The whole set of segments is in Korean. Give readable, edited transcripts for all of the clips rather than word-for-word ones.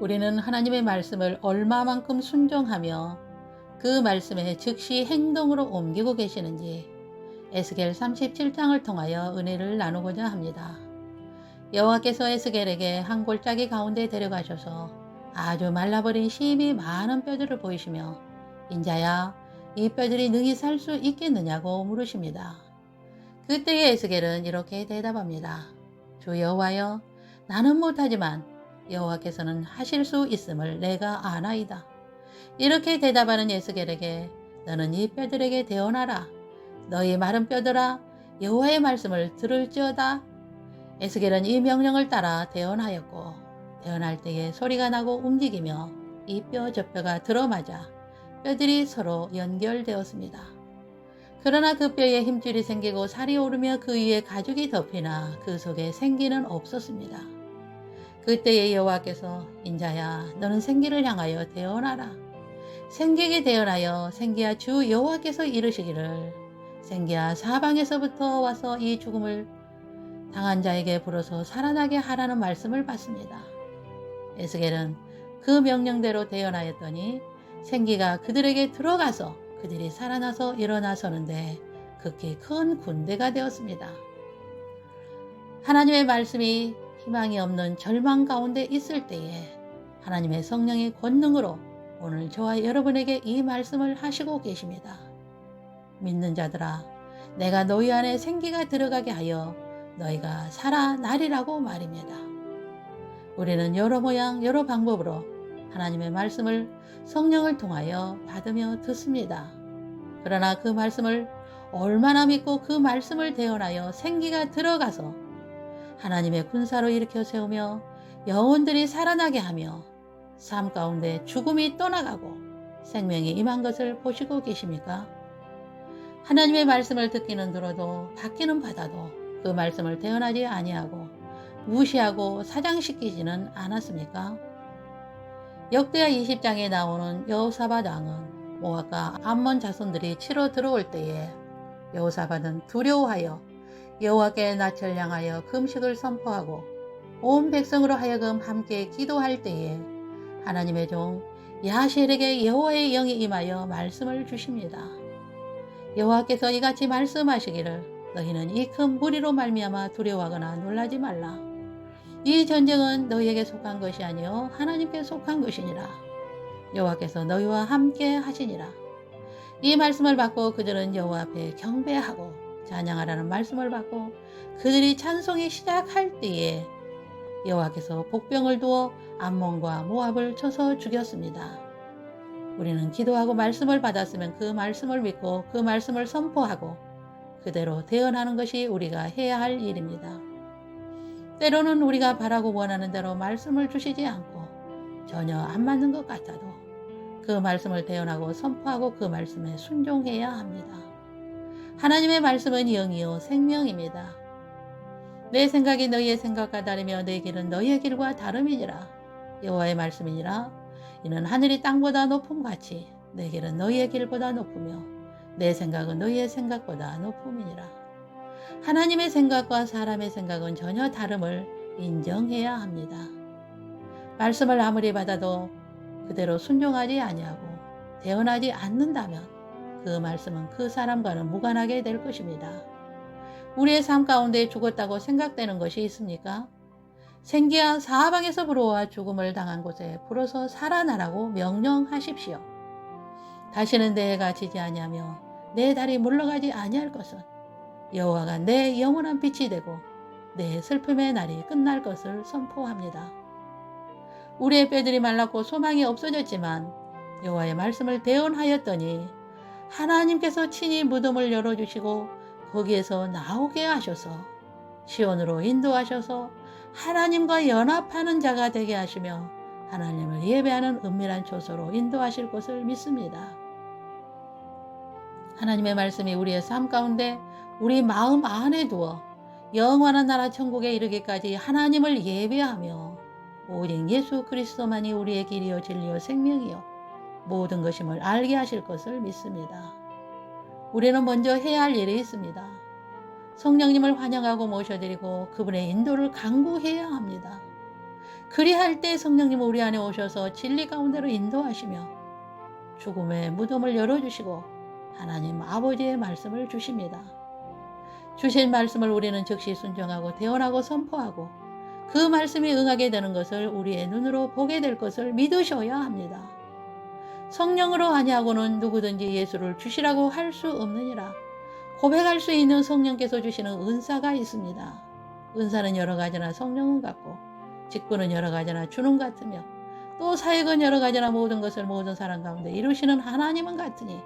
우리는 하나님의 말씀을 얼마만큼 순종하며 그 말씀에 즉시 행동으로 옮기고 계시는지 에스겔 37장을 통하여 은혜를 나누고자 합니다. 여호와께서 에스겔에게 한 골짜기 가운데 데려가셔서 아주 말라버린 힘이 많은 뼈들을 보이시며 인자야, 이 뼈들이 능히 살 수 있겠느냐고 물으십니다. 그때의 에스겔은 이렇게 대답합니다. 주 여호와여, 나는 못하지만 여호와께서는 하실 수 있음을 내가 아나이다. 이렇게 대답하는 에스겔에게 너는 이 뼈들에게 대언하라. 너희 마른 뼈들아, 여호와의 말씀을 들을지어다. 에스겔은 이 명령을 따라 대언하였고 대언할 때에 소리가 나고 움직이며 이 뼈 저 뼈가 들어맞아 뼈들이 서로 연결되었습니다. 그러나 그 뼈에 힘줄이 생기고 살이 오르며 그 위에 가죽이 덮이나 그 속에 생기는 없었습니다. 그때의 여호와께서 인자야, 너는 생기를 향하여 대언하라. 생기에게 대언하여 생기야, 주 여호와께서 이르시기를 생기야, 사방에서부터 와서 이 죽음을 당한 자에게 불어서 살아나게 하라는 말씀을 받습니다. 에스겔은 그 명령대로 대언하였더니 생기가 그들에게 들어가서 그들이 살아나서 일어나서는데 극히 큰 군대가 되었습니다. 하나님의 말씀이 희망이 없는 절망 가운데 있을 때에 하나님의 성령의 권능으로 오늘 저와 여러분에게 이 말씀을 하시고 계십니다. 믿는 자들아, 내가 너희 안에 생기가 들어가게 하여 너희가 살아나리라고 말입니다. 우리는 여러 모양 여러 방법으로 하나님의 말씀을 성령을 통하여 받으며 듣습니다. 그러나 그 말씀을 얼마나 믿고 그 말씀을 대언하여 생기가 들어가서 하나님의 군사로 일으켜 세우며 영혼들이 살아나게 하며 삶 가운데 죽음이 떠나가고 생명이 임한 것을 보시고 계십니까? 하나님의 말씀을 듣기는 들어도 받기는 받아도 그 말씀을 대언하지 아니하고 무시하고 사장시키지는 않았습니까? 역대하 20장에 나오는 여호사밧 왕은 모압과 암몬 자손들이 치러 들어올 때에 여호사밧은 두려워하여 여호와께 낯을 향하여 금식을 선포하고 온 백성으로 하여금 함께 기도할 때에 하나님의 종 야하시엘에게 여호와의 영이 임하여 말씀을 주십니다. 여호와께서 이같이 말씀하시기를 너희는 이 큰 무리로 말미암아 두려워하거나 놀라지 말라. 이 전쟁은 너희에게 속한 것이 아니요 하나님께 속한 것이니라. 여호와께서 너희와 함께 하시니라. 이 말씀을 받고 그들은 여호와 앞에 경배하고 찬양하라는 말씀을 받고 그들이 찬송이 시작할 때에 여호와께서 복병을 두어 암몬과 모압을 쳐서 죽였습니다. 우리는 기도하고 말씀을 받았으면 그 말씀을 믿고 그 말씀을 선포하고 그대로 대언하는 것이 우리가 해야 할 일입니다. 때로는 우리가 바라고 원하는 대로 말씀을 주시지 않고 전혀 안 맞는 것 같아도 그 말씀을 대언하고 선포하고 그 말씀에 순종해야 합니다. 하나님의 말씀은 영이요 생명입니다. 내 생각이 너희의 생각과 다르며 내 길은 너희의 길과 다름이니라. 여호와의 말씀이니라. 이는 하늘이 땅보다 높음같이 내 길은 너희의 길보다 높으며 내 생각은 너희의 생각보다 높음이니라. 하나님의 생각과 사람의 생각은 전혀 다름을 인정해야 합니다. 말씀을 아무리 받아도 그대로 순종하지 아니하고 대언하지 않는다면 그 말씀은 그 사람과는 무관하게 될 것입니다. 우리의 삶 가운데 죽었다고 생각되는 것이 있습니까? 생기야, 사방에서 불어와 죽음을 당한 곳에 불어서 살아나라고 명령하십시오. 다시는 내 해가 지지 아니하며 내 달이 물러가지 아니할 것은 여호와가 내 영원한 빛이 되고 내 슬픔의 날이 끝날 것을 선포합니다. 우리의 뼈들이 말랐고 소망이 없어졌지만 여호와의 말씀을 대언하였더니 하나님께서 친히 무덤을 열어주시고 거기에서 나오게 하셔서 시온으로 인도하셔서 하나님과 연합하는 자가 되게 하시며 하나님을 예배하는 은밀한 초소로 인도하실 것을 믿습니다. 하나님의 말씀이 우리의 삶 가운데 우리 마음 안에 두어 영원한 나라 천국에 이르기까지 하나님을 예배하며 오직 예수 그리스도만이 우리의 길이요 진리요 생명이요 모든 것임을 알게 하실 것을 믿습니다. 우리는 먼저 해야 할 일이 있습니다. 성령님을 환영하고 모셔드리고 그분의 인도를 간구해야 합니다. 그리할 때 성령님 우리 안에 오셔서 진리 가운데로 인도하시며 죽음의 무덤을 열어주시고 하나님 아버지의 말씀을 주십니다. 주신 말씀을 우리는 즉시 순종하고 대언하고 선포하고 그 말씀이 응하게 되는 것을 우리의 눈으로 보게 될 것을 믿으셔야 합니다. 성령으로 아니하고는 누구든지 예수를 주시라고 할 수 없느니라. 고백할 수 있는 성령께서 주시는 은사가 있습니다. 은사는 여러 가지나 성령은 같고 직분은 여러 가지나 주는 같으며 또 사역은 여러 가지나 모든 것을 모든 사람 가운데 이루시는 하나님은 같으니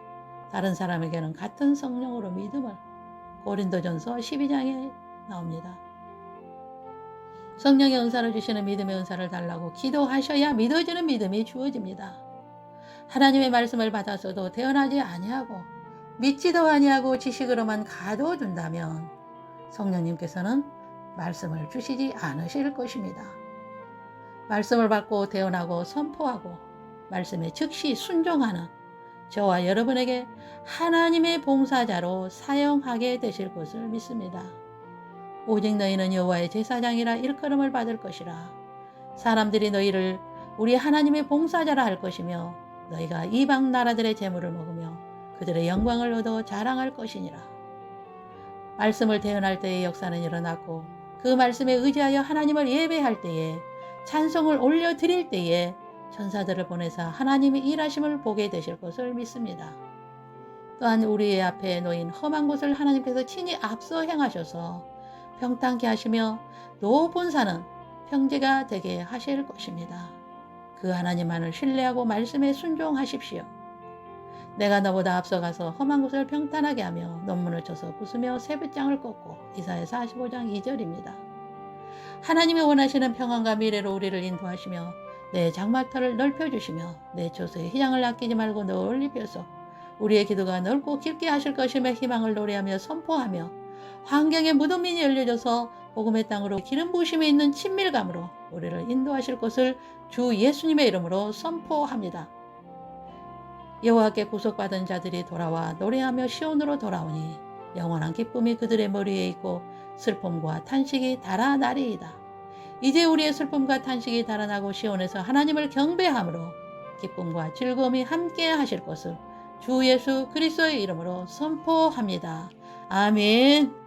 다른 사람에게는 같은 성령으로 믿음을 고린도전서 12장에 나옵니다. 성령의 은사를 주시는 믿음의 은사를 달라고 기도하셔야 믿어지는 믿음이 주어집니다. 하나님의 말씀을 받았어도 대언하지 아니하고 믿지도 아니하고 지식으로만 가둬둔다면 성령님께서는 말씀을 주시지 않으실 것입니다. 말씀을 받고 대언하고 선포하고 말씀에 즉시 순종하는 저와 여러분에게 하나님의 봉사자로 사용하게 되실 것을 믿습니다. 오직 너희는 여호와의 제사장이라 일컬음을 받을 것이라. 사람들이 너희를 우리 하나님의 봉사자라 할 것이며 너희가 이방 나라들의 재물을 먹으며 그들의 영광을 얻어 자랑할 것이니라. 말씀을 대언할 때의 역사는 일어났고 그 말씀에 의지하여 하나님을 예배할 때에 찬송을 올려드릴 때에 천사들을 보내사 하나님의 일하심을 보게 되실 것을 믿습니다. 또한 우리의 앞에 놓인 험한 곳을 하나님께서 친히 앞서 행하셔서 평탄케 하시며 높은 산은 평지가 되게 하실 것입니다. 그 하나님만을 신뢰하고 말씀에 순종하십시오. 내가 너보다 앞서가서 험한 곳을 평탄하게 하며 논문을 쳐서 부수며 쇠붙장을 꺾고. 이사야 45장 2절입니다. 하나님이 원하시는 평안과 미래로 우리를 인도하시며 내 장막터를 넓혀주시며 내 초소의 희장을 아끼지 말고 널리 펴서 우리의 기도가 넓고 깊게 하실 것임에 희망을 노래하며 선포하며 환경의 무덤민이 열려져서 복음의 땅으로 기름 부으심에 있는 친밀감으로 우리를 인도하실 것을 주 예수님의 이름으로 선포합니다. 여호와께 구속받은 자들이 돌아와 노래하며 시온으로 돌아오니 영원한 기쁨이 그들의 머리에 있고 슬픔과 탄식이 달아나리이다. 이제 우리의 슬픔과 탄식이 달아나고 시온에서 하나님을 경배함으로 기쁨과 즐거움이 함께 하실 것을 주 예수 그리스도의 이름으로 선포합니다. 아멘.